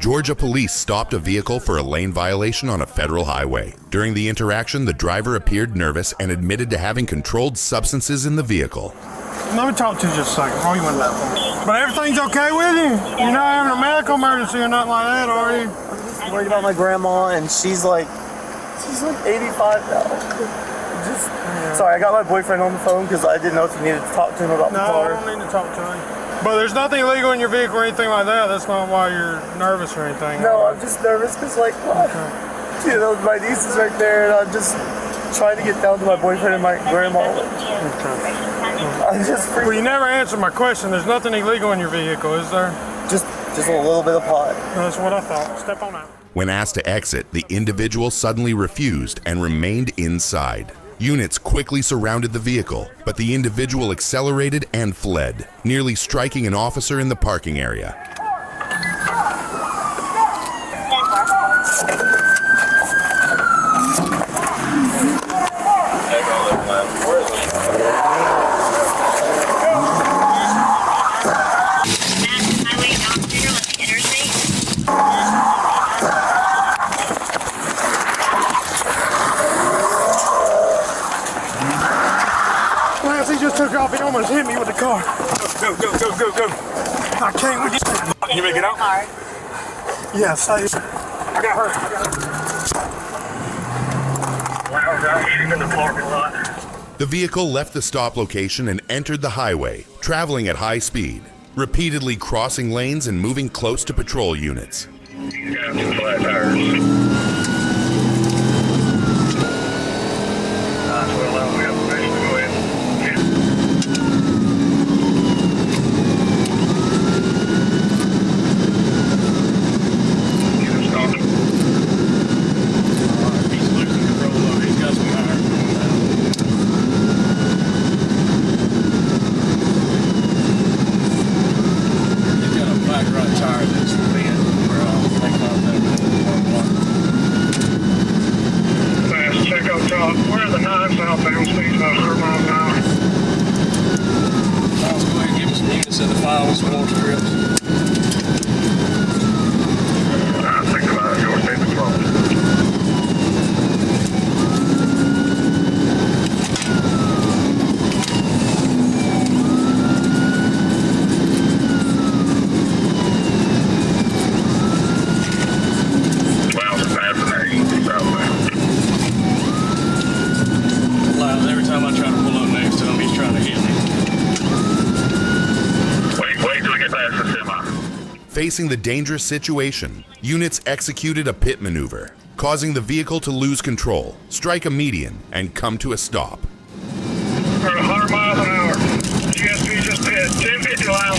Georgia police stopped a vehicle for a lane violation on a federal highway. During the interaction, the driver appeared nervous and admitted to having controlled substances in the vehicle. Let me talk to you just a second. Oh, you went that far. But everything's okay with you? You're not having a medical emergency or nothing like that, are you? I'm worried about my grandma, and she's like 85 now. Sorry, I got my boyfriend on the phone because I didn't know if you needed to talk to him about the car. No, I don't need to talk to him. But there's nothing illegal in your vehicle or anything like that. That's not why you're nervous or anything. No, I'm just nervous because, like, you know, my niece is right there, and I'm just trying to get down to my boyfriend and my grandma. I'm just freaking. Well, you never answered my question. There's nothing illegal in your vehicle, is there? Just a little bit of pot. That's what I thought. Step on out. When asked to exit, the individual suddenly refused and remained inside. Units quickly surrounded the vehicle, but the individual accelerated and fled, nearly striking an officer in the parking area. He just took off. He almost hit me with the car. Go, go, go, go, go. I can't with you. Can you make it out? Yeah, stay. I got hurt. Wow, guys, she's in the parking lot. The vehicle left the stop location and entered the highway, traveling at high speed, repeatedly crossing lanes and moving close to patrol units. He's got 2 flat tires. Well, we have permission to go ahead. He's losing control of it. He's got some tires going down. He's got a black right tire that's bent. Fast check up top. Where are the 9 southbound speeds about 100 miles an hour? Let's go ahead and give us some units in the file with some more strips. I think about it. You're in control. Every time I try to pull up next to him, he's trying to hit me. Wait till we get past the semi. Facing the dangerous situation, units executed a pit maneuver, causing the vehicle to lose control, strike a median, and come to a stop. We're at 100 miles an hour. GSP just hit 1050 loud.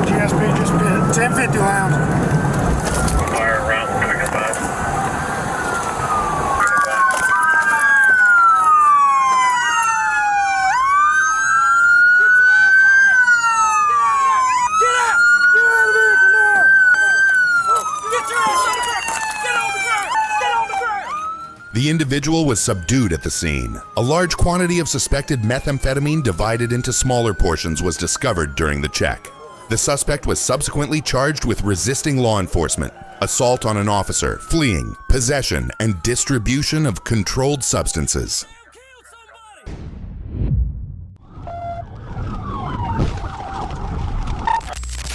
GSP just hit 1050 loud. Fire around. We're gonna get by. The individual was subdued at the scene. A large quantity of suspected methamphetamine divided into smaller portions was discovered during the check. The suspect was subsequently charged with resisting law enforcement, assault on an officer, fleeing, possession, and distribution of controlled substances.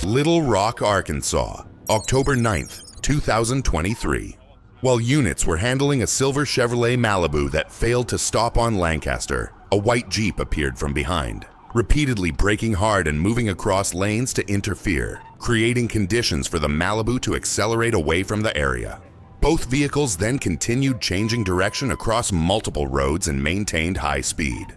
Little Rock, Arkansas, October 9th, 2023. While units were handling a silver Chevrolet Malibu that failed to stop on Lancaster, a white Jeep appeared from behind, repeatedly braking hard and moving across lanes to interfere, creating conditions for the Malibu to accelerate away from the area. Both vehicles then continued changing direction across multiple roads and maintained high speed.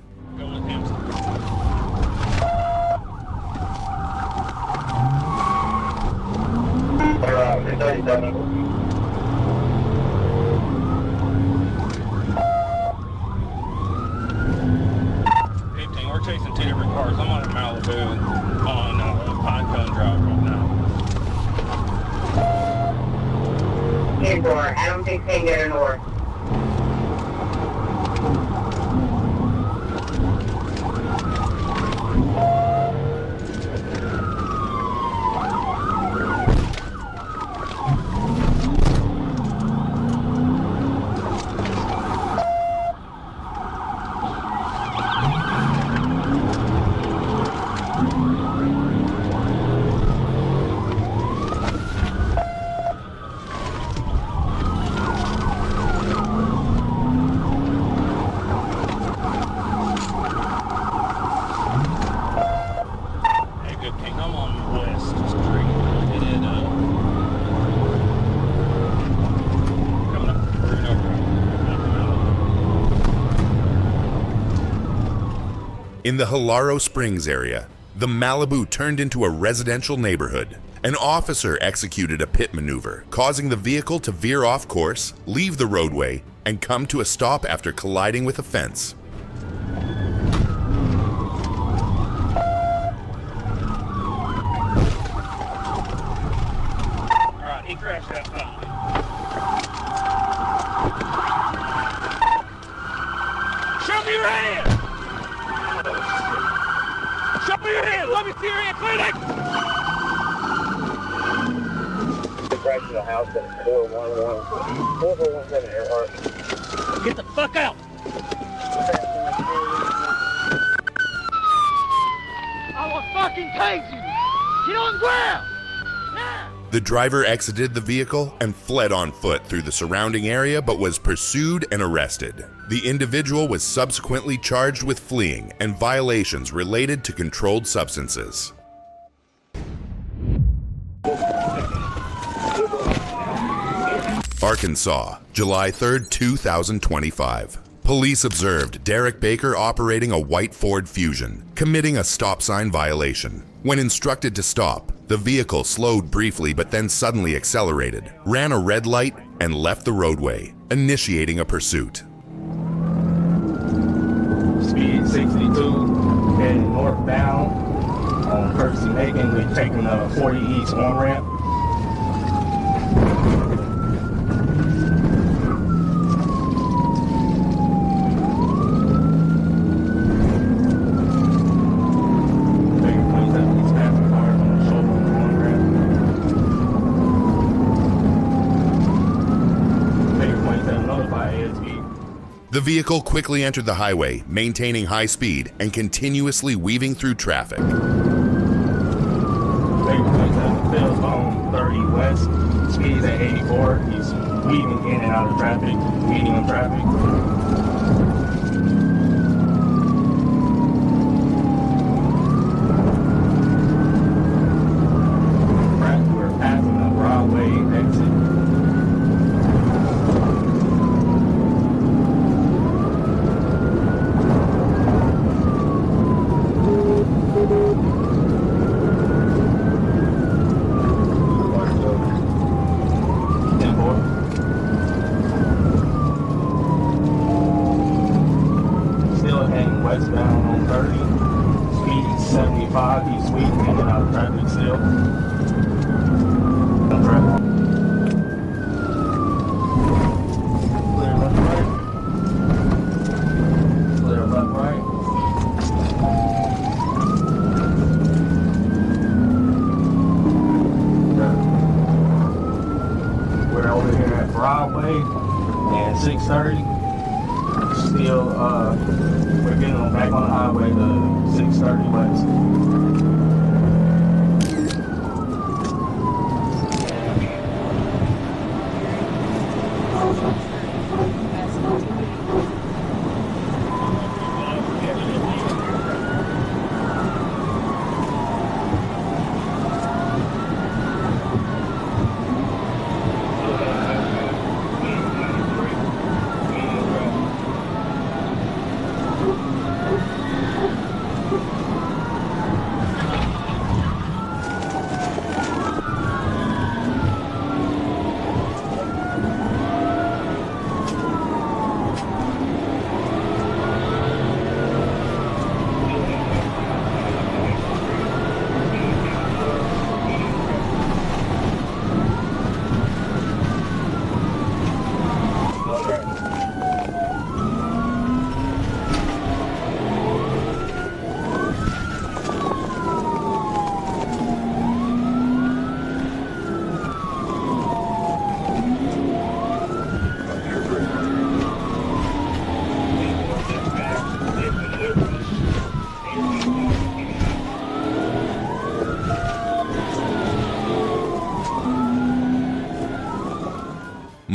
We're chasing 2 different cars. I'm on a Malibu on Pine Cone Drive right now. left-hand door. I don't think they can go north. In the Hilaro Springs area, the Malibu turned into a residential neighborhood. An officer executed a pit maneuver, causing the vehicle to veer off course, leave the roadway, and come to a stop after colliding with a fence. Alright, he crashed that time. Show me your hand! Show me your hand! Let me see your hand! Clear that! Right to the house at 4417 Earhart. Get the fuck out! I will fucking tase you! Get on the ground! Now! The driver exited the vehicle and fled on foot through the surrounding area but was pursued and arrested. The individual was subsequently charged with fleeing and violations related to controlled substances. Arkansas, July 3, 2025. Police observed Derek Baker operating a white Ford Fusion, committing a stop sign violation. When instructed to stop, the vehicle slowed briefly but then suddenly accelerated, ran a red light, and left the roadway, initiating a pursuit. Speed 62, heading northbound on Percy Macon. We're taking the 40 East on-ramp. The vehicle quickly entered the highway, maintaining high speed and continuously weaving through traffic. Bill's home 30 west, speeds at 84. He's weaving in and out of traffic, medium traffic. We're passing the Broadway exit. Westbound on 30, speed 75, he's weaving in and out of traffic still. No traffic. Clear left, right. Clear left, right. We're over here at Broadway and 630. Still, we're getting on back on the highway to 630 west.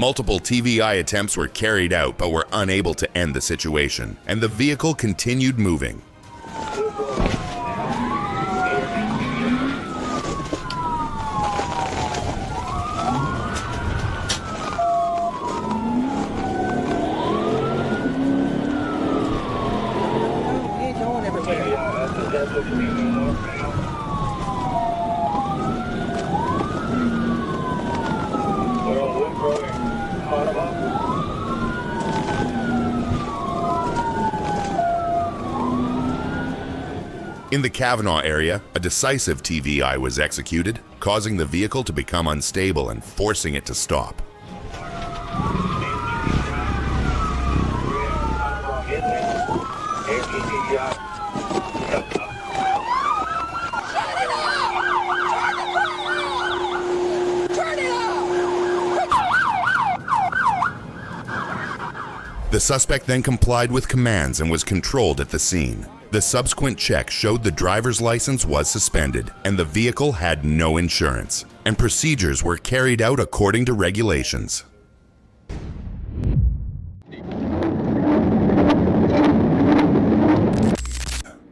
Multiple TVI attempts were carried out but were unable to end the situation, and the vehicle continued moving. In the Kavanaugh area, a decisive TVI was executed, causing the vehicle to become unstable and forcing it to stop. The suspect then complied with commands and was controlled at the scene. The subsequent check showed the driver's license was suspended and the vehicle had no insurance, and procedures were carried out according to regulations.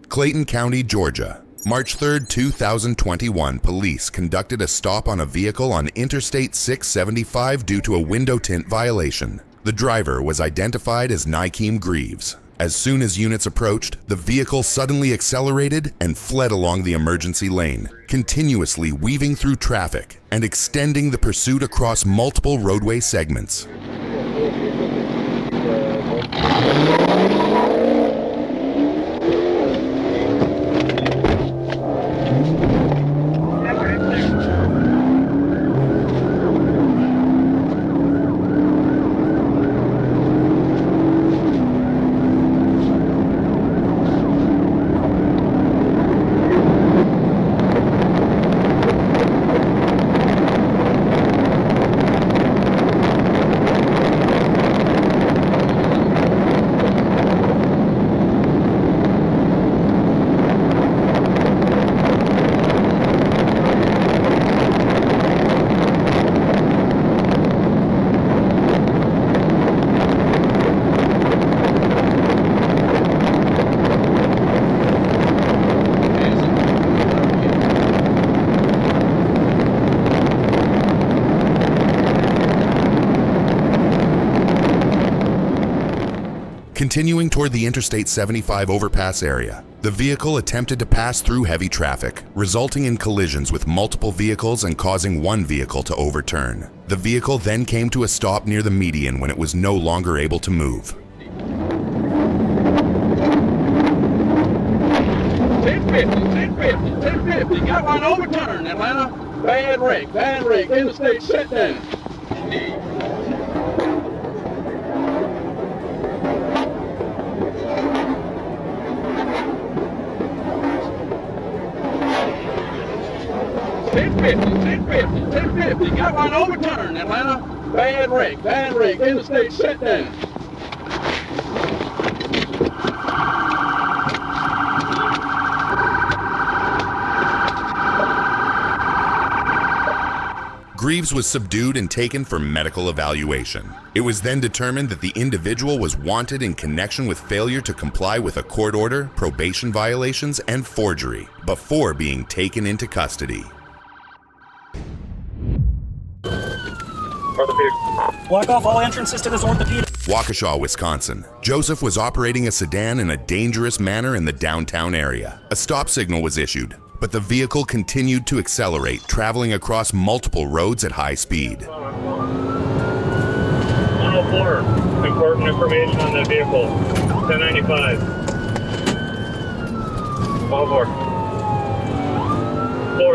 Clayton County, Georgia. March 3, 2021, police conducted a stop on a vehicle on Interstate 675 due to a window tint violation. The driver was identified as Nykeem Greaves. As soon as units approached, the vehicle suddenly accelerated and fled along the emergency lane, continuously weaving through traffic and extending the pursuit across multiple roadway segments. Continuing toward the Interstate 75 overpass area, the vehicle attempted to pass through heavy traffic, resulting in collisions with multiple vehicles and causing one vehicle to overturn. The vehicle then came to a stop near the median when it was no longer able to move. 1050, got one overturned, Atlanta. Bad wreck, interstate shut down. Ten fifty, got one overturned, Atlanta. Bad wreck, interstate shut down. Greaves was subdued and taken for medical evaluation. It was then determined that the individual was wanted in connection with failure to comply with a court order, probation violations, and forgery before being taken into custody. Block off all entrances to this orthopedic. Waukesha, Wisconsin. Joseph was operating a sedan in a dangerous manner in the downtown area. A stop signal was issued, but the vehicle continued to accelerate, traveling across multiple roads at high speed. 104, important information on the vehicle. 1095. 104.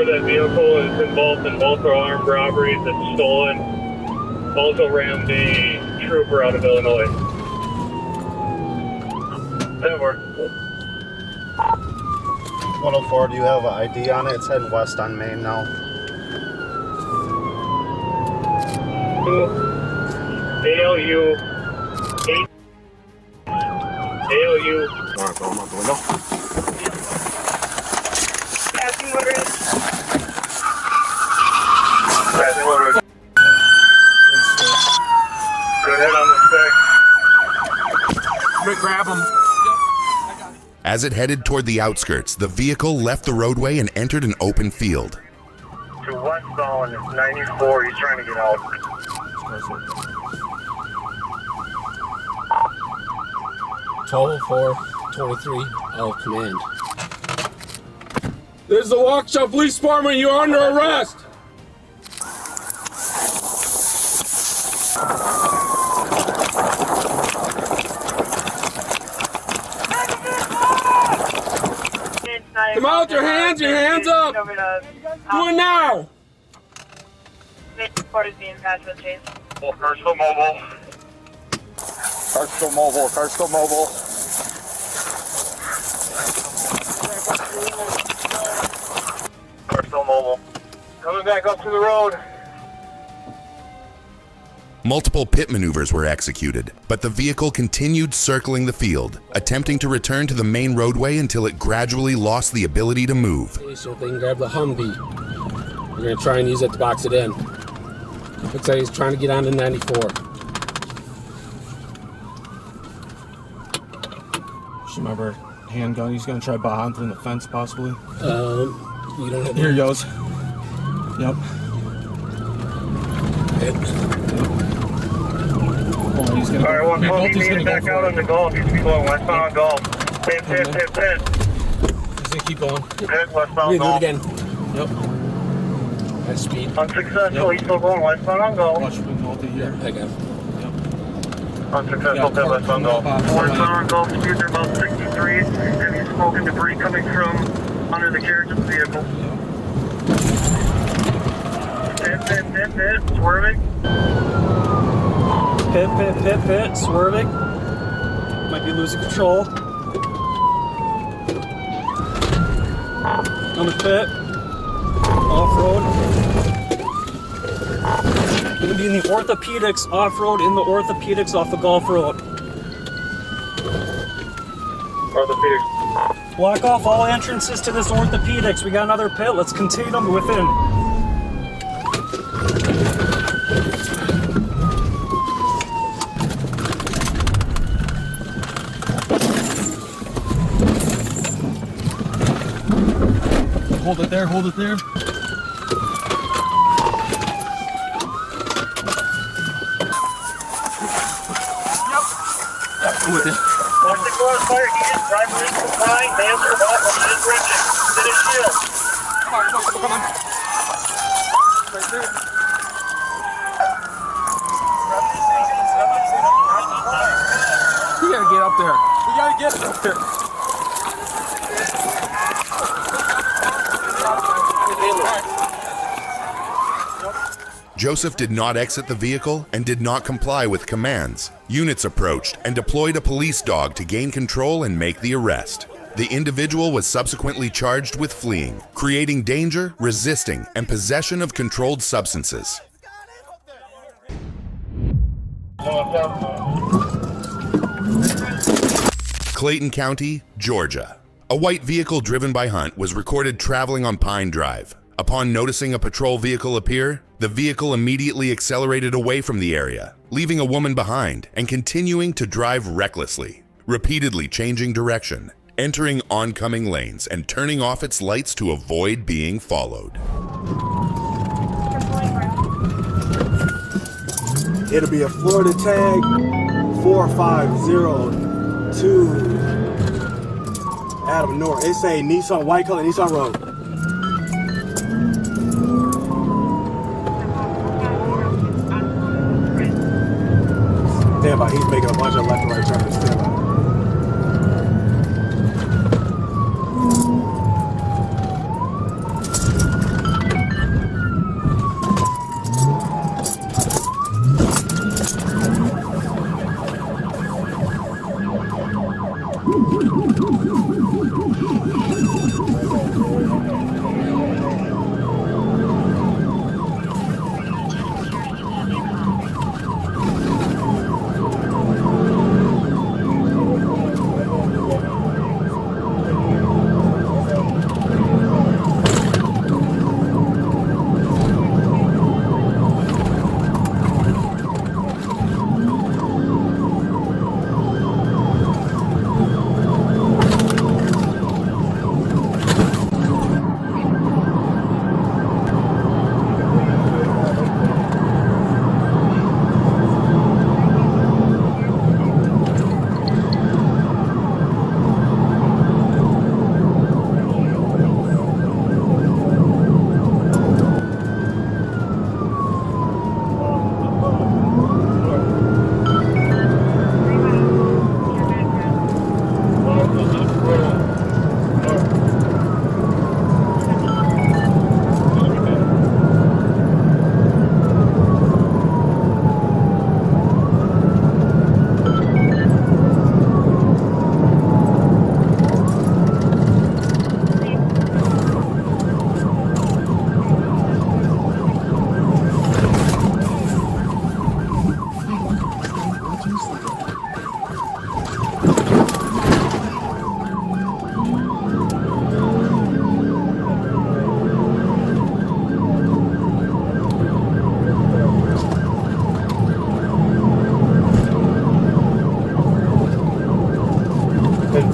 That vehicle is involved in multiple armed robberies and stolen. Also rammed a trooper out of Illinois. 10-4. 104, do you have an ID on it? It's heading west on Main now. ALU 8. ALU. Alright, go out the window. Passing motorist. Passing motorist. grab him. As it headed toward the outskirts, the vehicle left the roadway and entered an open field. To westbound, 94, he's trying to get out. 12-4-23 of command. This is the Waukesha Police Department. You are under arrest. Come out with your hands up. Do it now. Report is being patched with Chase. Car's still mobile. Car's still mobile. Car's still mobile. Car's still mobile. Coming back up to the road. Multiple pit maneuvers were executed, but the vehicle continued circling the field, attempting to return to the main roadway until it gradually lost the ability to move. Okay, so if they can grab the Humvee, we're going to try and use it to box it in. Looks like he's trying to get onto 94. Remember, handgun. He's gonna try behind through the fence, possibly. We don't have. Here he goes. Yep. Oh, he's gonna. Alright, 112, he's you need to back out on the Gulf. You should be going westbound on Gulf. Pit. He's gonna keep going. Pit, westbound Do it Gulf. again. Yep. Nice speed. Unsuccessful, he's still going westbound on Gulf. Watch him multi here. I got it. Unsuccessful, Yeah, pit, westbound Gulf. Westbound on Gulf, speeds are about 63. Heavy smoke and debris coming from under the carriage of the vehicle. Pit, swerving. Pit, swerving. Might be losing control. On the pit. Off-road. Gonna be in the orthopedics off-road, in the orthopedics off the Gulf Road. Orthopedics. Block off all entrances to this orthopedics. We got another pit. Let's contain them within. Hold it there. Hold it there. Watch the crossfire, he is driver is complying, man survival, he is wrenching. Set his shield. Come on. Right there. You gotta get up there. You gotta get up there. Joseph did not exit the vehicle and did not comply with commands. Units approached and deployed a police dog to gain control and make the arrest. The individual was subsequently charged with fleeing, creating danger, resisting, and possession of controlled substances. Clayton County, Georgia. A white vehicle driven by Hunt was recorded traveling on Pine Drive. Upon noticing a patrol vehicle appear, the vehicle immediately accelerated away from the area, leaving a woman behind and continuing to drive recklessly, repeatedly changing direction, entering oncoming lanes, and turning off its lights to avoid being followed. It'll be a Florida tag 4502 Adam North. It say Nissan, white color, Nissan Road. Stand by, he's making a bunch of left and right turns. Stand by.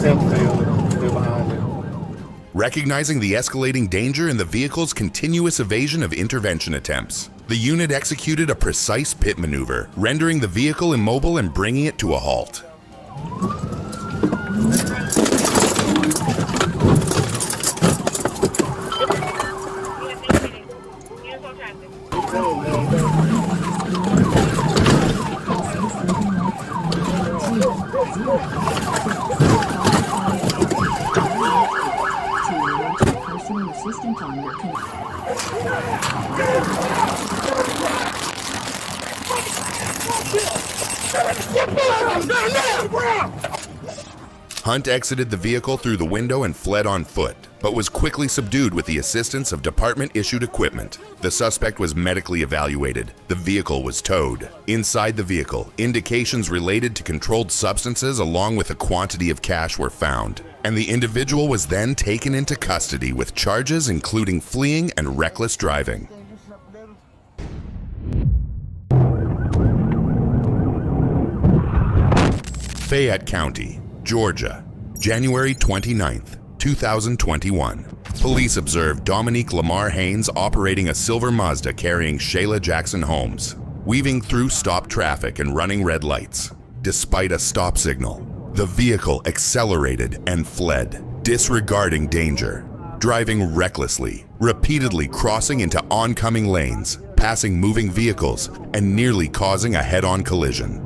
temp field, still behind it. Recognizing the escalating danger in the vehicle's continuous evasion of intervention attempts, the unit executed a precise pit maneuver, rendering the vehicle immobile and bringing it to a halt. Hunt exited the vehicle through the window and fled on foot, but was quickly subdued with the assistance of department-issued equipment. The suspect was medically evaluated. The vehicle was towed. Inside the vehicle, indications related to controlled substances along with a quantity of cash were found, and the individual was then taken into custody with charges including fleeing and reckless driving. Fayette County, Georgia, January 29th, 2021. Police observed Dominique Lamar Haynes operating a silver Mazda carrying Shayla Jackson Holmes, weaving through stopped traffic and running red lights. Despite a stop signal, the vehicle accelerated and fled, disregarding danger, driving recklessly, repeatedly crossing into oncoming lanes, passing moving vehicles, and nearly causing a head-on collision.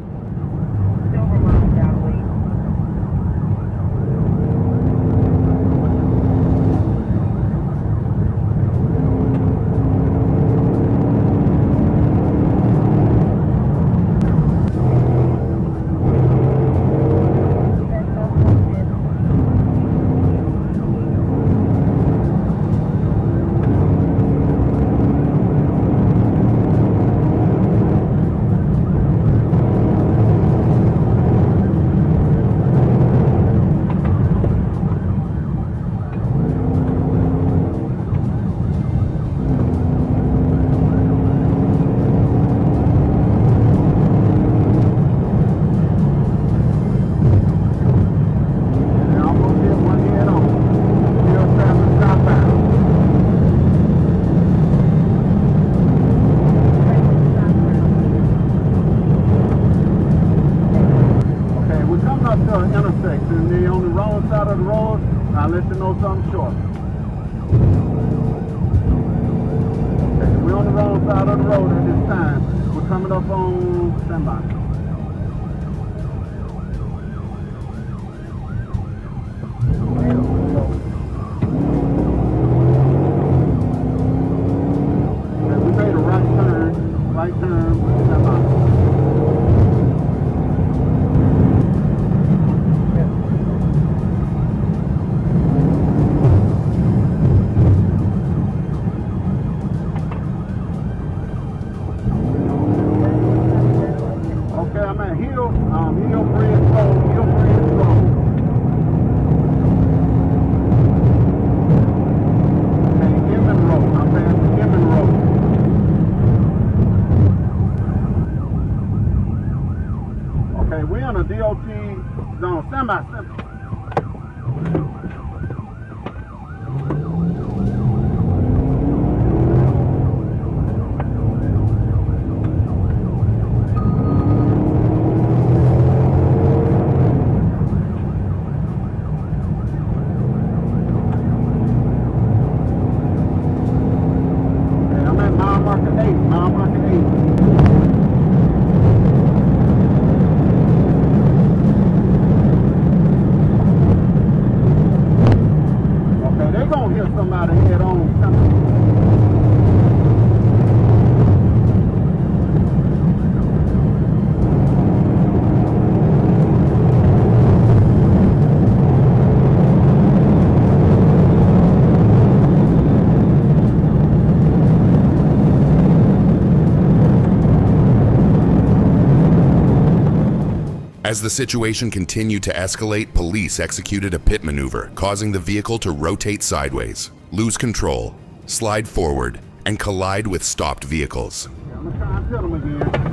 As the situation continued to escalate, police executed a pit maneuver, causing the vehicle to rotate sideways, lose control, slide forward, and collide with stopped vehicles. I'm gonna try and tell them again.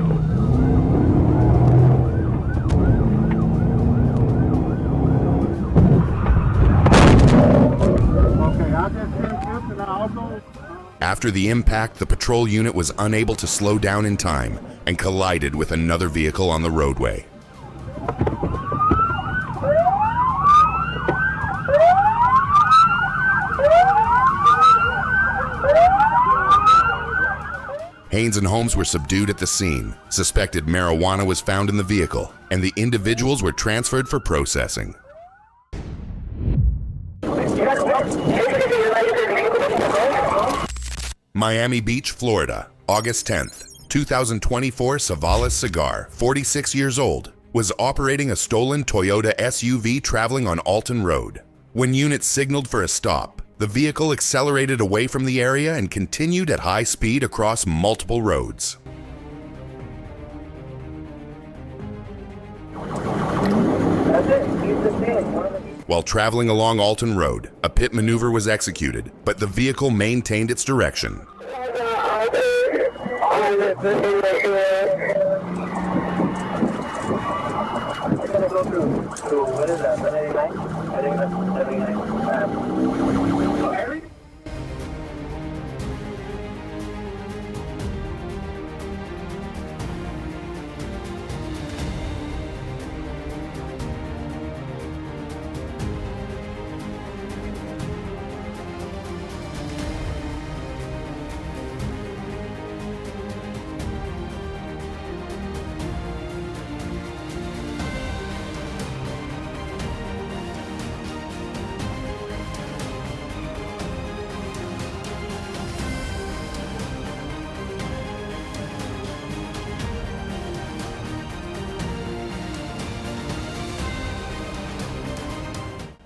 After the impact, the patrol unit was unable to slow down in time and collided with another vehicle on the roadway. Haynes and Holmes were subdued at the scene. Suspected marijuana was found in the vehicle, and the individuals were transferred for processing. Miami Beach, Florida, August 10th, 2024. Savalas Cigar, 46 years old, was operating a stolen Toyota SUV traveling on Alton Road. When units signaled for a stop, the vehicle accelerated away from the area and continued at high speed across multiple roads. While traveling along Alton Road, a pit maneuver was executed, but the vehicle maintained its direction.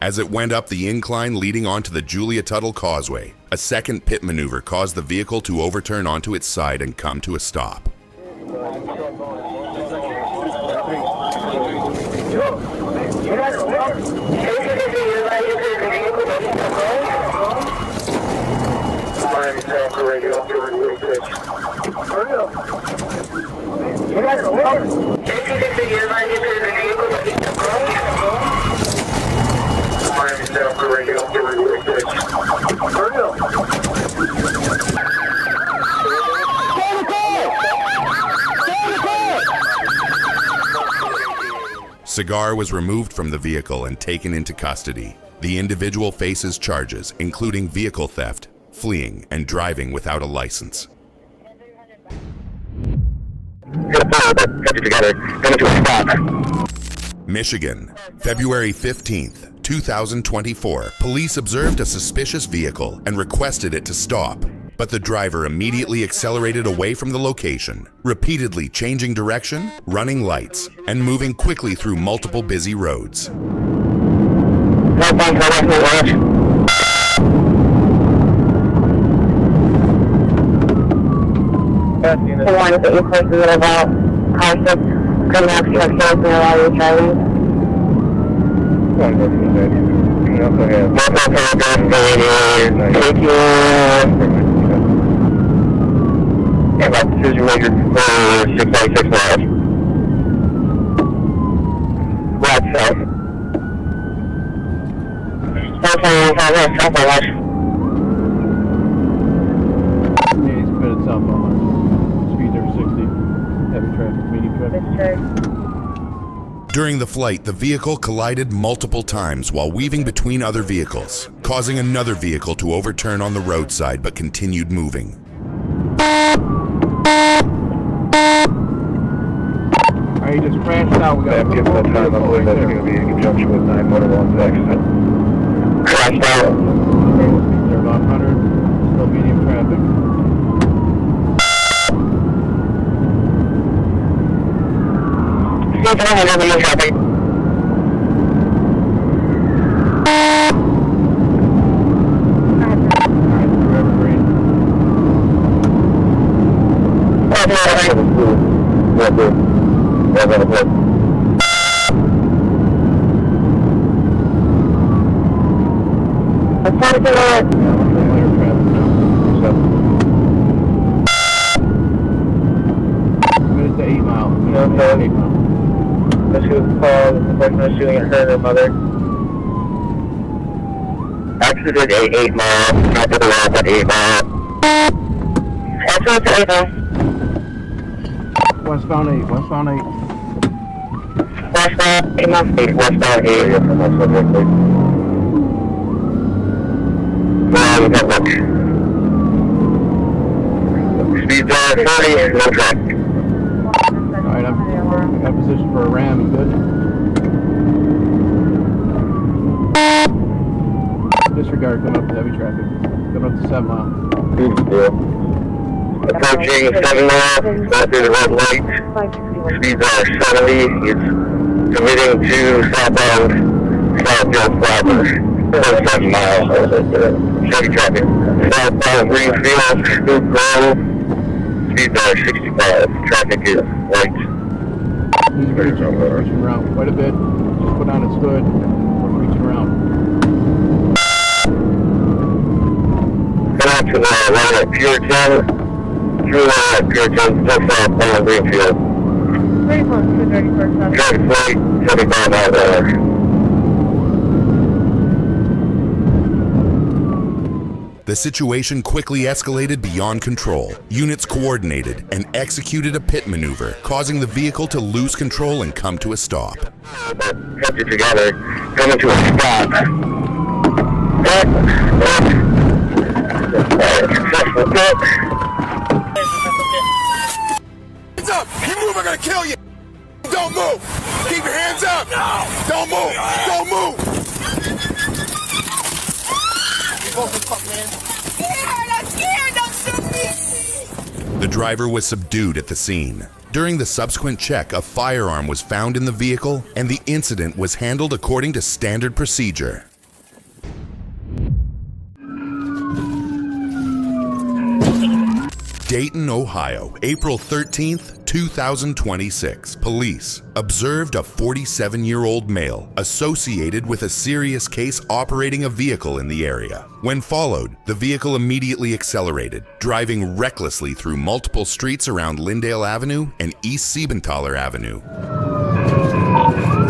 As it went up the incline leading onto the Julia Tuttle Causeway, a second pit maneuver caused the vehicle to overturn onto its side and come to a stop. Cigar was removed from the vehicle and taken into custody. The individual faces charges, including vehicle theft, fleeing, and driving without a license. Michigan, February 15th, 2024. Police observed a suspicious vehicle and requested it to stop, but the driver immediately accelerated away from the location, repeatedly changing direction, running lights, and moving quickly through multiple busy roads. The one that you posted about cautious criminal obstruction while you're driving. Decision maker for 696 miles. Right south. He's put it south on speed over 60. Heavy traffic, medium traffic. During the flight, the vehicle collided multiple times while weaving between other vehicles, causing another vehicle to overturn on the roadside but continued moving. He just crashed out. We got Given that time, I believe that's going to be in conjunction with 911's accident. Crashed out. They're about 100, still medium traffic. Still medium traffic. Minutes to 8 mile. This was called the person was shooting at her and her mother. Accident at 8 mile, not to the left at 8 mile. Westbound to Ava. Westbound 8, westbound 8. Westbound 8 miles. Westbound 8, yeah, from my subject, please. Speeds are 40, no traffic. Alright, I'm got position for a ram, you good? Disregard coming up to heavy traffic. Coming up to 7 mile. Good deal. Approaching 7 mile, not through the red light. Speeds are 70. It's committing to southbound Southfield Flowers. 7 miles. Heavy traffic. Southbound Greenfield, Scoop Grove. Speeds are 65. Traffic is light. He's reaching around quite a bit. Just put on its hood. We're reaching around. Come out to the line at Puritan. Through the line at Puritan, just southbound Greenfield. Very close to 31st Avenue. Traffic light, 75 miles an hour. The situation quickly escalated beyond control. Units coordinated and executed a pit maneuver, causing the vehicle to lose control and come to a stop. Kept it together, coming to a stop. Successful pit. Hands up! You move, I'm gonna kill you! Don't move! Keep your hands up! No! Don't move! Don't move! The driver was subdued at the scene. During the subsequent check, a firearm was found in the vehicle, and the incident was handled according to standard procedure. Dayton, Ohio, April 13th, 2026. Police observed a 47-year-old male associated with a serious case operating a vehicle in the area. When followed, the vehicle immediately accelerated, driving recklessly through multiple streets around Lindale Avenue and East Siebenthaler Avenue.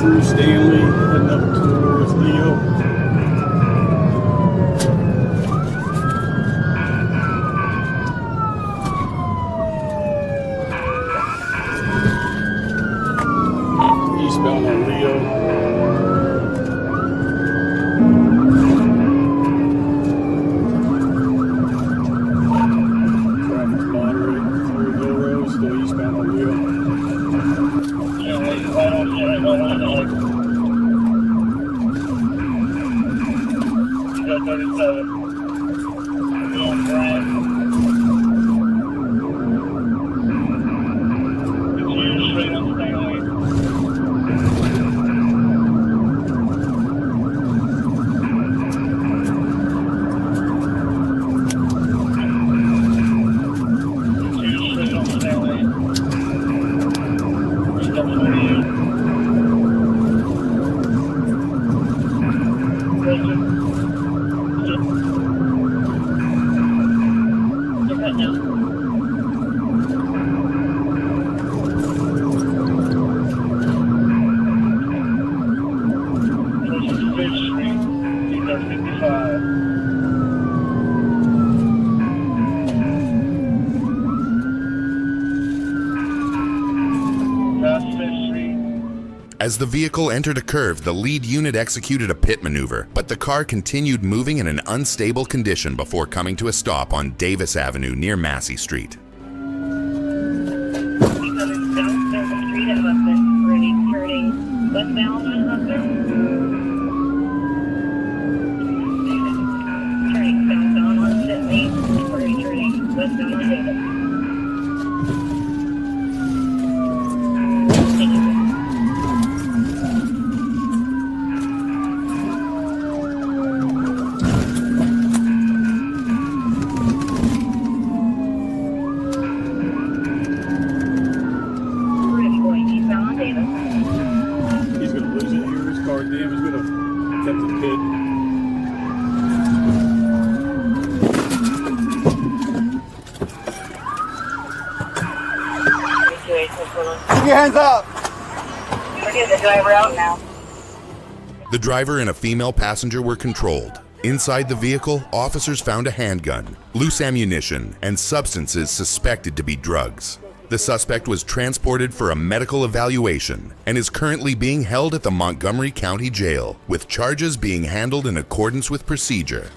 Through Stanley, heading up towards Leo. Eastbound on Leo. Traffic's moderate through Milrose, still eastbound on Leo. As the vehicle entered a curve, the lead unit executed a pit maneuver, but the car continued moving in an unstable condition before coming to a stop on Davis Avenue near Massey Street. He's going to lose it here. His car damage is going to attempt to pit. Keep your hands up! We're getting the driver out now. The driver and a female passenger were controlled. Inside the vehicle, officers found a handgun, loose ammunition, and substances suspected to be drugs. The suspect was transported for a medical evaluation and is currently being held at the Montgomery County Jail, with charges being handled in accordance with procedure.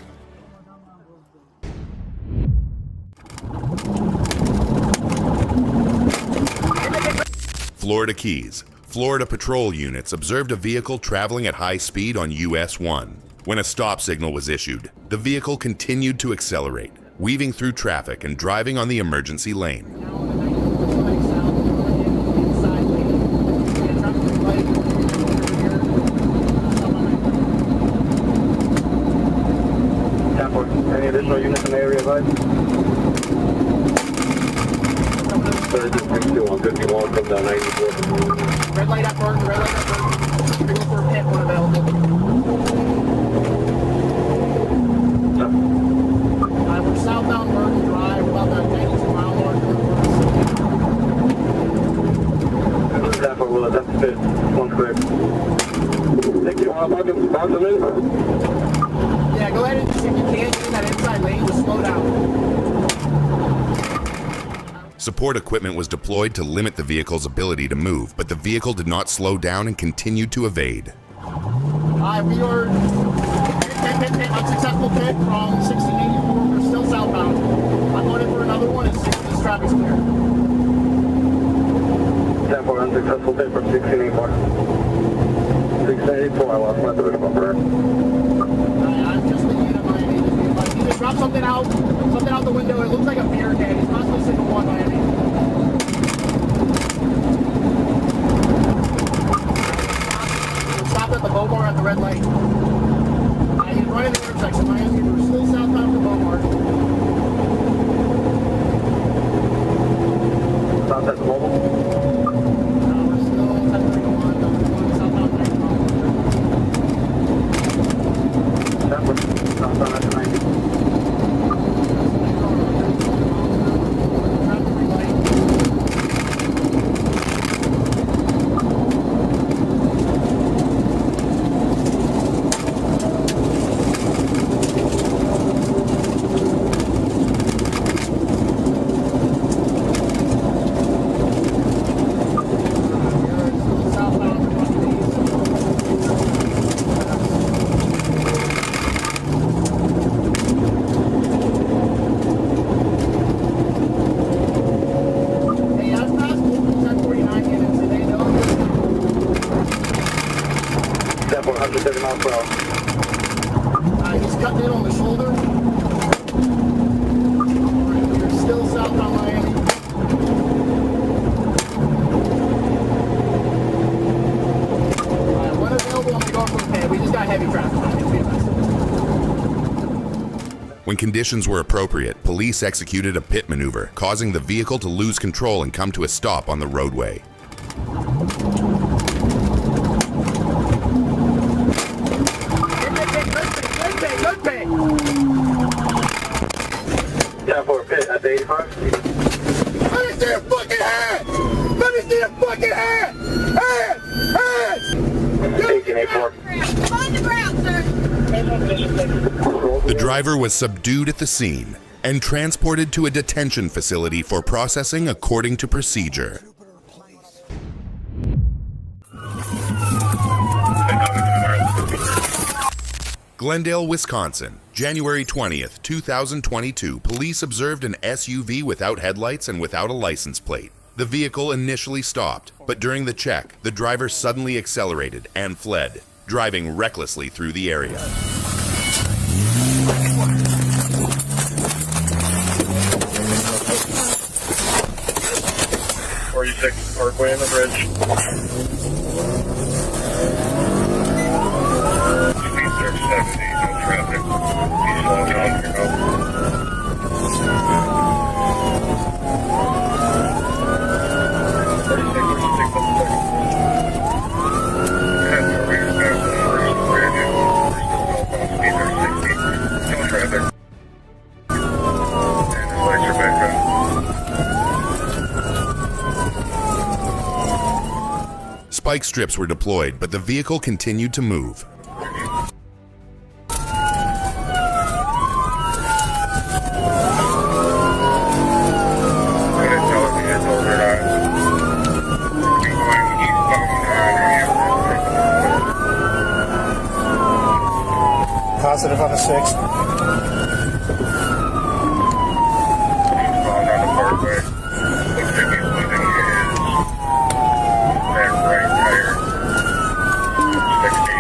Florida Keys. Florida patrol units observed a vehicle traveling at high speed on US 1. When a stop signal was issued, the vehicle continued to accelerate, weaving through traffic and driving on the emergency lane. Any additional units in the area, bud? 151 from the 94. Red light at Burton, red light at Burton. We're going for a pit when available. We're southbound Burton Drive, about that 92 mile mark. That's what will that's fit. One clear. Thank you. Want to move? Yeah, go ahead and just, if you can't get in that inside lane, just slow down. Support equipment was deployed to limit the vehicle's ability to move, but the vehicle did not slow down and continued to evade. We are unsuccessful pit from 1684. We're still southbound. I'm going in for another one as soon as this traffic's clear. 10-4, unsuccessful pit from 1684. 1684, I lost my third bumper. I'm just thinking of Miami. Like, he just dropped something out the window. It looks like a beer can. He's possibly signal 1 Miami. We're stopped at the Beaumont at the red light. He's running the intersection. Miami, we're still southbound from Beaumont. Stop at the mobile. We're still at 1031, southbound 91. Southbound at 90. He's cutting in on the shoulder. We're still southbound Miami. When available, I'm going to go for a pit. We just got heavy traffic. When conditions were appropriate, police executed a pit maneuver, causing the vehicle to lose control and come to a stop on the roadway. Yeah, for a pit at the 85. Let me see a fucking hand! Let me see a fucking hand! Hands! 1884. Find the ground, sir. The driver was subdued at the scene and transported to a detention facility for processing according to procedure. Glendale, Wisconsin, January 20th, 2022, police observed an SUV without headlights and without a license plate. The vehicle initially stopped, but during the check, the driver suddenly accelerated and fled, driving recklessly through the area. Parkway on the bridge. Speeds are 70, no traffic. He's slowing down here no traffic. And his lights are back on. Spike strips were deployed, but the vehicle continued to move. positive on the 6th. On the parkway. Looks like he's losing his back right tire. 60.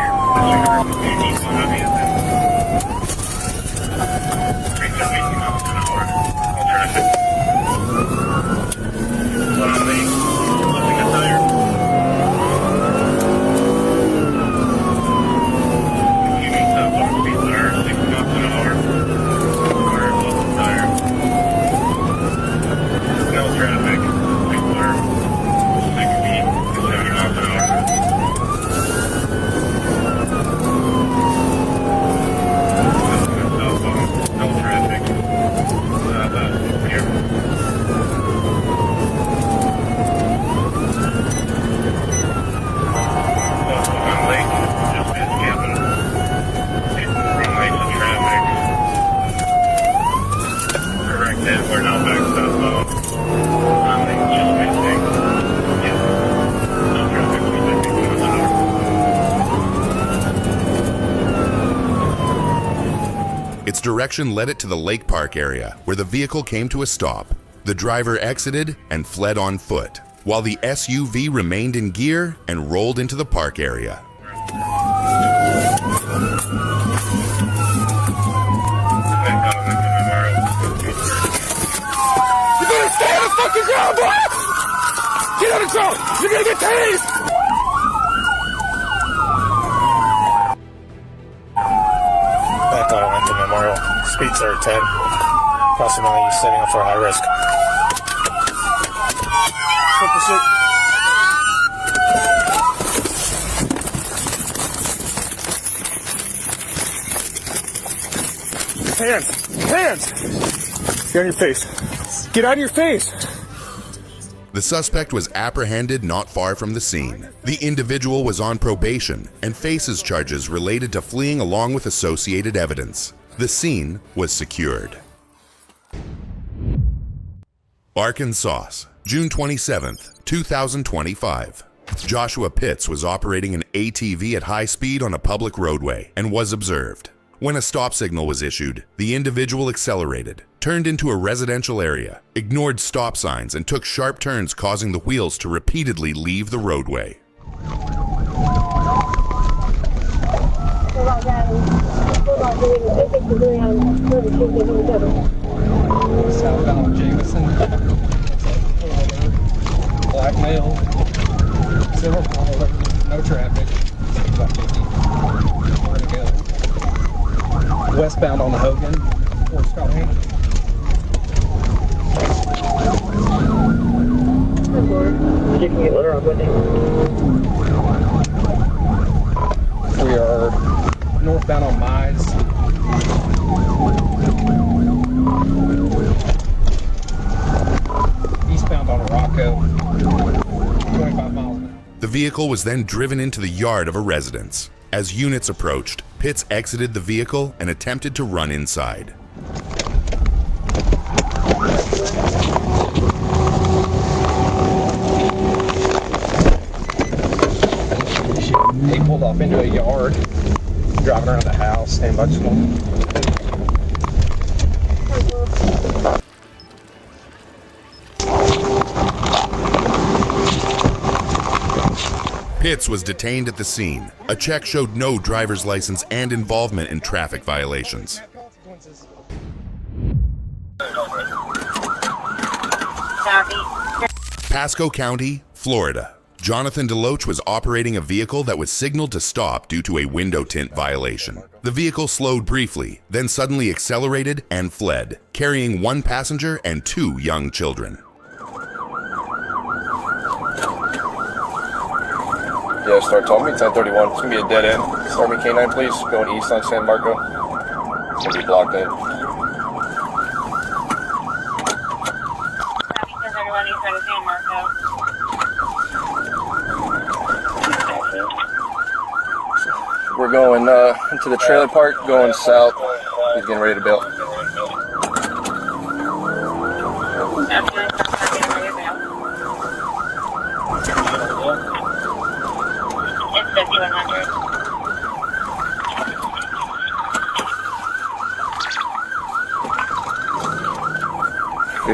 Its direction led it to the Lake Park area, where the vehicle came to a stop. The driver exited and fled on foot, while the SUV remained in gear and rolled into the park area. You better stay on the fucking ground, boy! Get on the ground! You're gonna get tased! I thought I went to Memorial. Speeds are 10. Possibly he's setting up for high risk. Hands! Get on your face. Get out of your face! The suspect was apprehended not far from the scene. The individual was on probation and faces charges related to fleeing along with associated evidence. The scene was secured. Arkansas, June 27th, 2025. Joshua Pitts was operating an ATV at high speed on a public roadway and was observed. When a stop signal was issued, the individual accelerated, turned into a residential area, ignored stop signs, and took sharp turns, causing the wheels to repeatedly leave the roadway. Southbound Jameson. Black male. Silver follower. No traffic. About 50. Where to go? Westbound on the Hogan. Or Scotland. We are northbound on Mize. Eastbound on Rocco. 25 miles. The vehicle was then driven into the yard of a residence. As units approached, Pitts exited the vehicle and attempted to run inside. He pulled off into a yard, driving around the house, standing by someone. Pitts was detained at the scene. A check showed no driver's license and involvement in traffic violations. Pasco County, Florida. Jonathan DeLoach was operating a vehicle that was signaled to stop due to a window tint violation. The vehicle slowed briefly, then suddenly accelerated and fled, carrying one passenger and two young children. Yeah, start telling me 1031. It's gonna be a dead end. Start me K9, please. Going east on San Marco. It's gonna be blocked in. We're going into the trailer park, going south. He's getting ready to bail.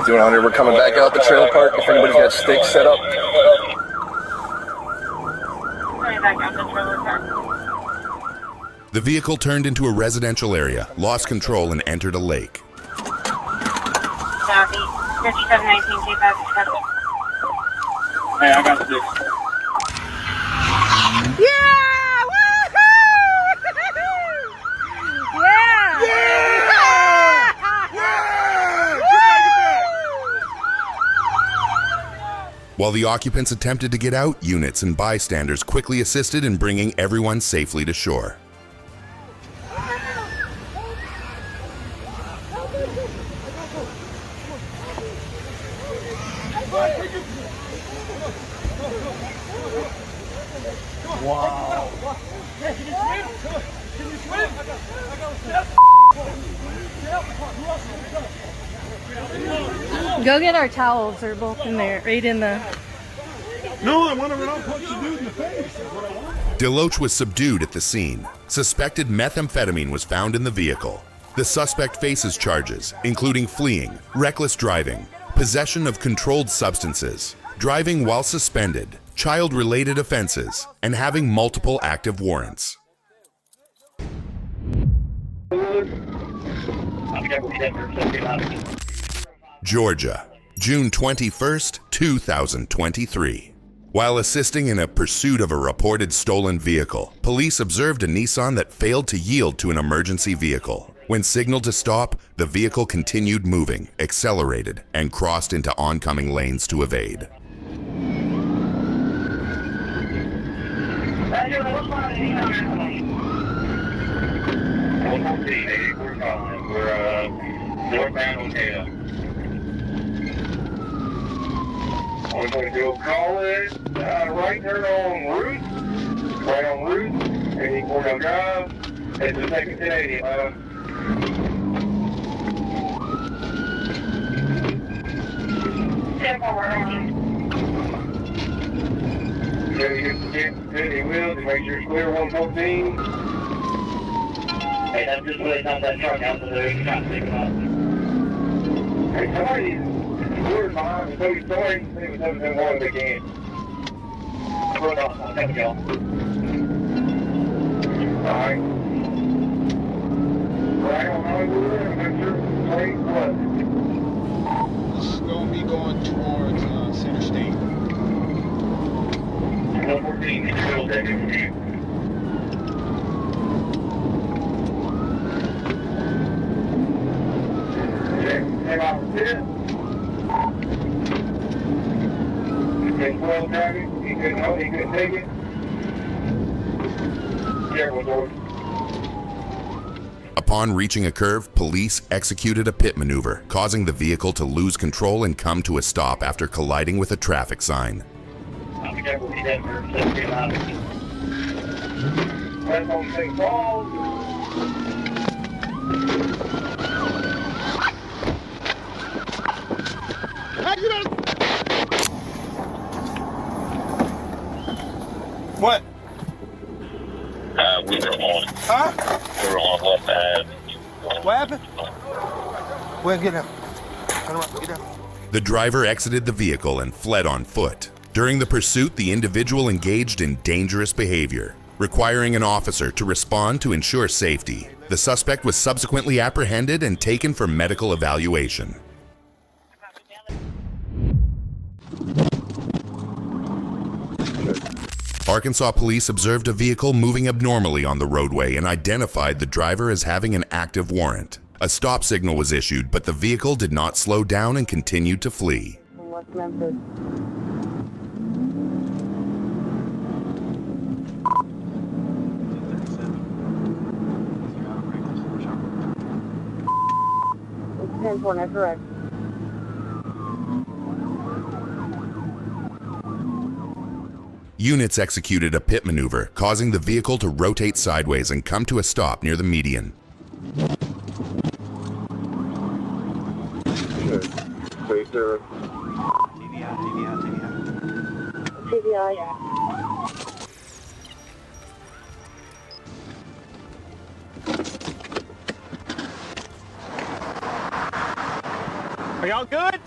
Doing 100. We're coming back out the trailer park. If anybody's got stakes set up. The vehicle turned into a residential area, lost control, and entered a lake. Southeast, 5719, K567. Hey, I got sticks. Yeah! Woohoo! Yeah! While the occupants attempted to get out, units and bystanders quickly assisted in bringing everyone safely to shore. Wow. Go get our towels. They're both in there, right in the... No, I want to run out and punch the dude in the face. That's what I want. Deloach was subdued at the scene. Suspected methamphetamine was found in the vehicle. The suspect faces charges, including fleeing, reckless driving, possession of controlled substances, driving while suspended, child-related offenses, and having multiple active warrants. Georgia, June 21st, 2023. While assisting in a pursuit of a reported stolen vehicle, police observed a Nissan that failed to yield to an emergency vehicle. When signaled to stop, the vehicle continued moving, accelerated, and crossed into oncoming lanes to evade. We're northbound on Taylor. We're going to go call it right there on Route, and you go down drive, head to the second 1080. So you get 50 wheels to make sure it's clear 114. Hey, that's just really not that truck out there. You can't pick it up. Hey, somebody, we're behind. So you started, it was 771 again. Run off, I'll take y'all. Alright. Right on Hollywood, make sure it's straight west. This is going to be going towards Center State. 114, get your wheels back in for you. Came out with this. It's 12 traffic. He couldn't take it. Careful, George. Upon reaching a curve, police executed a pit maneuver, causing the vehicle to lose control and come to a stop after colliding with a traffic sign. Be careful, be Denver. West on St. Paul. What? We were on. Huh? We were on left side. What happened? Well, get down. Turn around, get down. The driver exited the vehicle and fled on foot. During the pursuit, the individual engaged in dangerous behavior, requiring an officer to respond to ensure safety. The suspect was subsequently apprehended and taken for medical evaluation. Arkansas police observed a vehicle moving abnormally on the roadway and identified the driver as having an active warrant. A stop signal was issued, but the vehicle did not slow down and continued to flee. West Memphis. It's 10-4, that's correct. Units executed a pit maneuver, causing the vehicle to rotate sideways and come to a stop near the median. Face there. TBI. Are y'all good?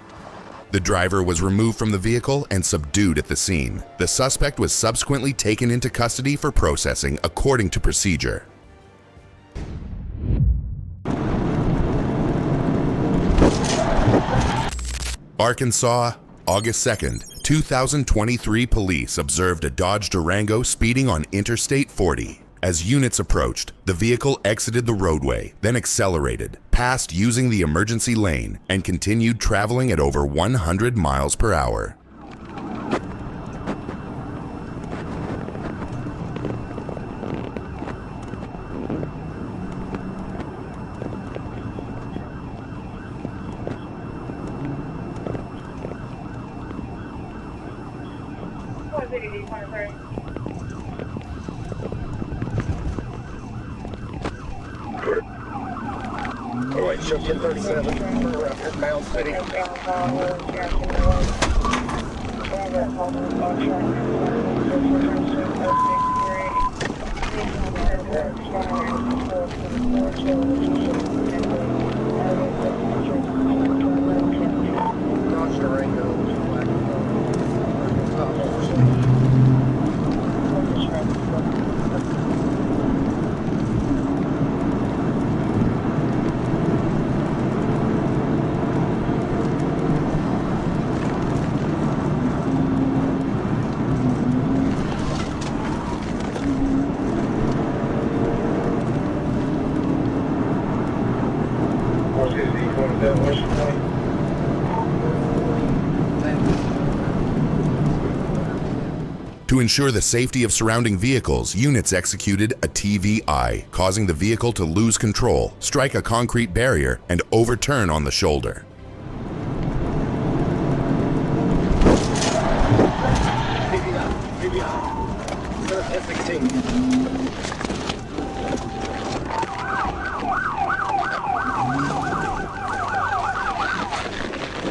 The driver was removed from the vehicle and subdued at the scene. The suspect was subsequently taken into custody for processing according to procedure. Arkansas, August 2nd, 2023. Police observed a Dodge Durango speeding on Interstate 40. As units approached, the vehicle exited the roadway, then accelerated, passed using the emergency lane, and continued traveling at over 100 miles per hour. All right, show 1037, Mound City. Dodge Durango. To ensure the safety of surrounding vehicles, units executed a TVI, causing the vehicle to lose control, strike a concrete barrier, and overturn on the shoulder.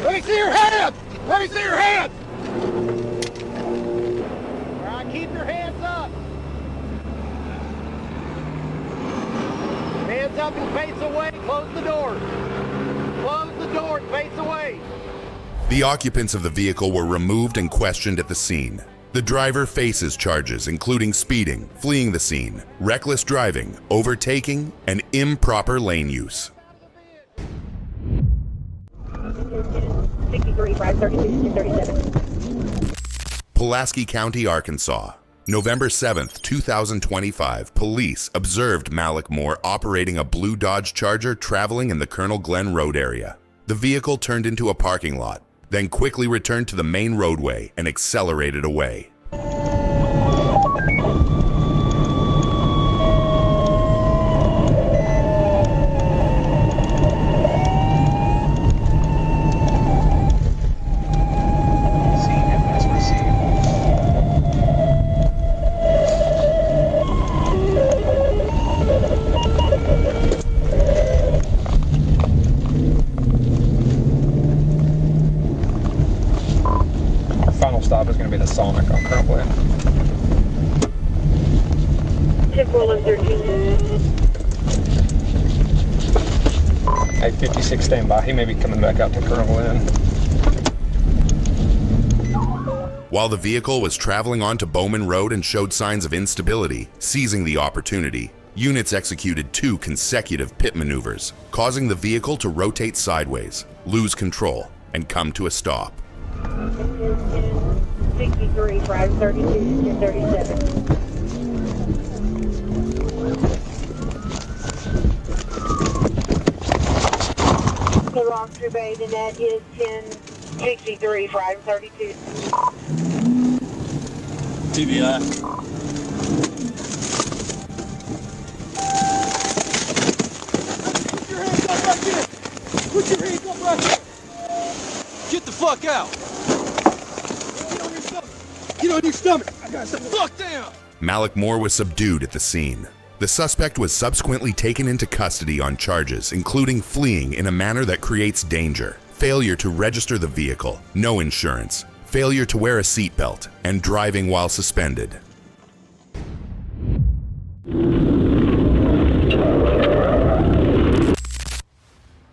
Let me see your hand! Let me see your hand! All right, keep your hands up. Hands up and face away. Close the door. Close the door and face away. The occupants of the vehicle were removed and questioned at the scene. The driver faces charges including speeding, fleeing the scene, reckless driving, overtaking, and improper lane use. 63, 532, 237. Pulaski County, Arkansas. November 7th, 2025, police observed Malik Moore operating a blue Dodge Charger traveling in the Colonel Glenn Road area. The vehicle turned into a parking lot, then quickly returned to the main roadway and accelerated away. Final stop is going to be the Sonic on Colonel Glenn. 10-4-13. 856 standby. He may be coming back out to Colonel Glenn. While the vehicle was traveling onto Bowman Road and showed signs of instability, seizing the opportunity, units executed 2 consecutive pit maneuvers, causing the vehicle to rotate sideways, lose control, and come to a stop. 63, 532, 237. The wrong true bait, and that is 1063, 532. TVI. Put your hands up right there. Get the fuck out. Get on your stomach. I got the fuck down. Malik Moore was subdued at the scene. The suspect was subsequently taken into custody on charges including fleeing in a manner that creates danger, failure to register the vehicle, no insurance, failure to wear a seatbelt, and driving while suspended.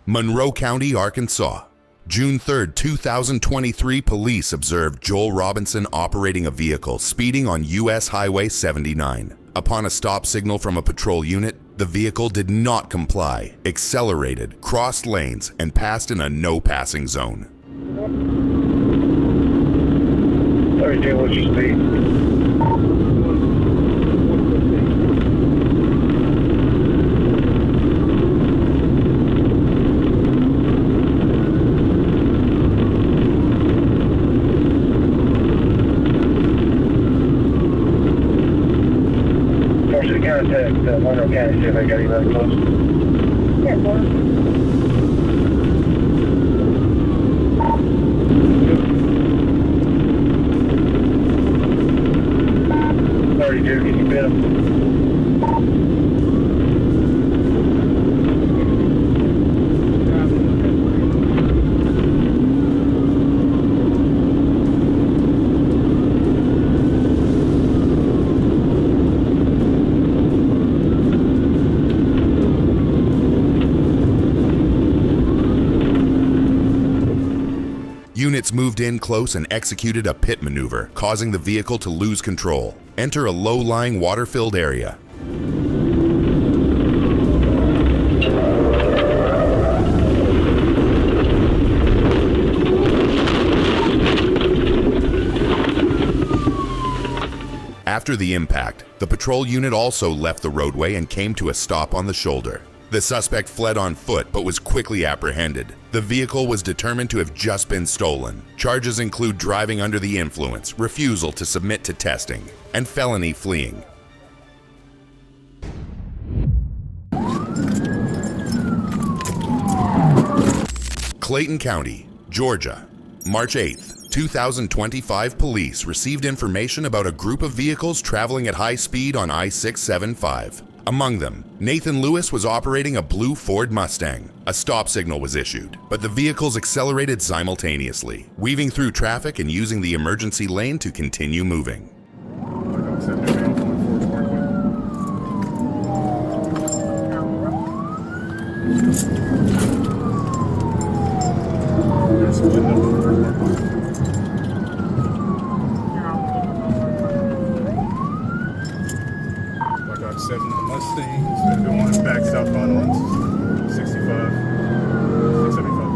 Monroe County, Arkansas. June 3, 2023, police observed Joel Robinson operating a vehicle speeding on US Highway 79. Upon a stop signal from a patrol unit, the vehicle did not comply, accelerated, crossed lanes, and passed in a no passing zone. 32, what's your speed? Contact Monroe County, see if I got anybody close. Yeah, boy. 32, can you fit him? Units moved in close and executed a pit maneuver, causing the vehicle to lose control. Enter a low-lying water-filled area. After the impact, the patrol unit also left the roadway and came to a stop on the shoulder. The suspect fled on foot but was quickly apprehended. The vehicle was determined to have just been stolen. Charges include driving under the influence, refusal to submit to testing, and felony fleeing. Clayton County, Georgia, March 8th, 2025. Police received information about a group of vehicles traveling at high speed on I-675. Among them, Nathan Lewis was operating a blue Ford Mustang. A stop signal was issued, but the vehicles accelerated simultaneously, weaving through traffic and using the emergency lane to continue moving. I got 7 Mustangs, they're going back southbound on 65, 675.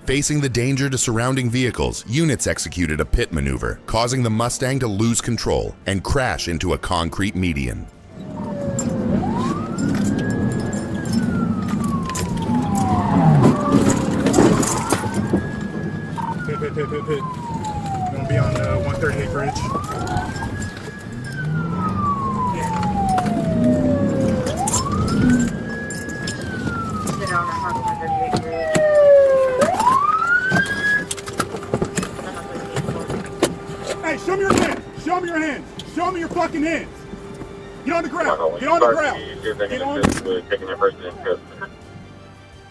Facing the danger to surrounding vehicles, units executed a pit maneuver, causing the Mustang to lose control and crash into a concrete median. Pit. Gonna be on the 138 bridge. Sit on that 138 bridge. Hey, show me your hands! Show me your hands! Show me your fucking hands! Get on the ground! Get on the ground! Get on the ground!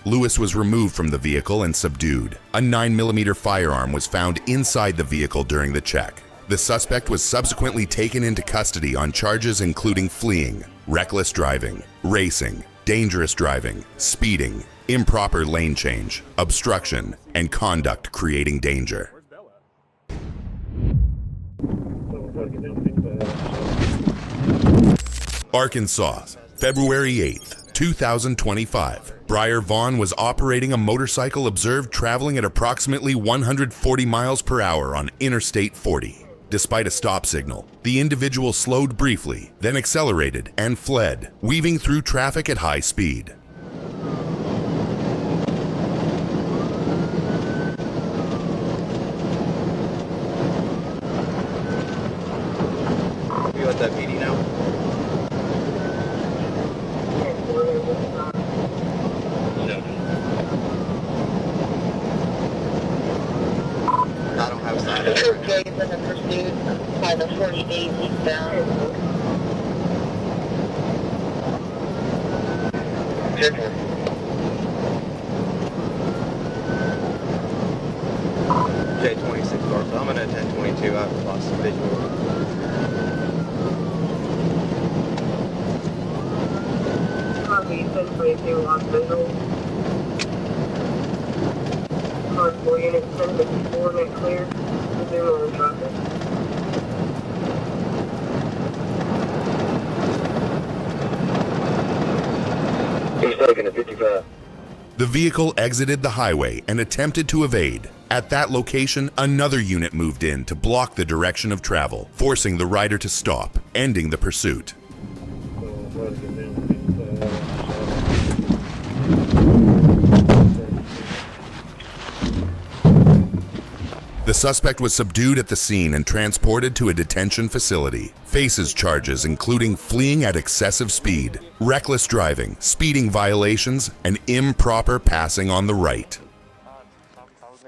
Lewis was removed from the vehicle and subdued. A 9mm firearm was found inside the vehicle during the check. The suspect was subsequently taken into custody on charges including fleeing, reckless driving, racing, dangerous driving, speeding, improper lane change, obstruction, and conduct creating danger. Arkansas, February 8th, 2025. Briar Vaughn was operating a motorcycle observed traveling at approximately 140 miles per hour on Interstate 40. Despite a stop signal, the individual slowed briefly, then accelerated and fled, weaving through traffic at high speed. You at that PD now? No. been in pursuit by the 48 eastbound. J26 north. I'm in a 1022. I've lost some visual. Copy, 1022 lost visual. Convoy unit 1054, net clear. Resume on traffic. He's taking a 55. The vehicle exited the highway and attempted to evade. At that location, another unit moved in to block the direction of travel, forcing the rider to stop, ending the pursuit. The suspect was subdued at the scene and transported to a detention facility. Faces charges including fleeing at excessive speed, reckless driving, speeding violations, and improper passing on the right.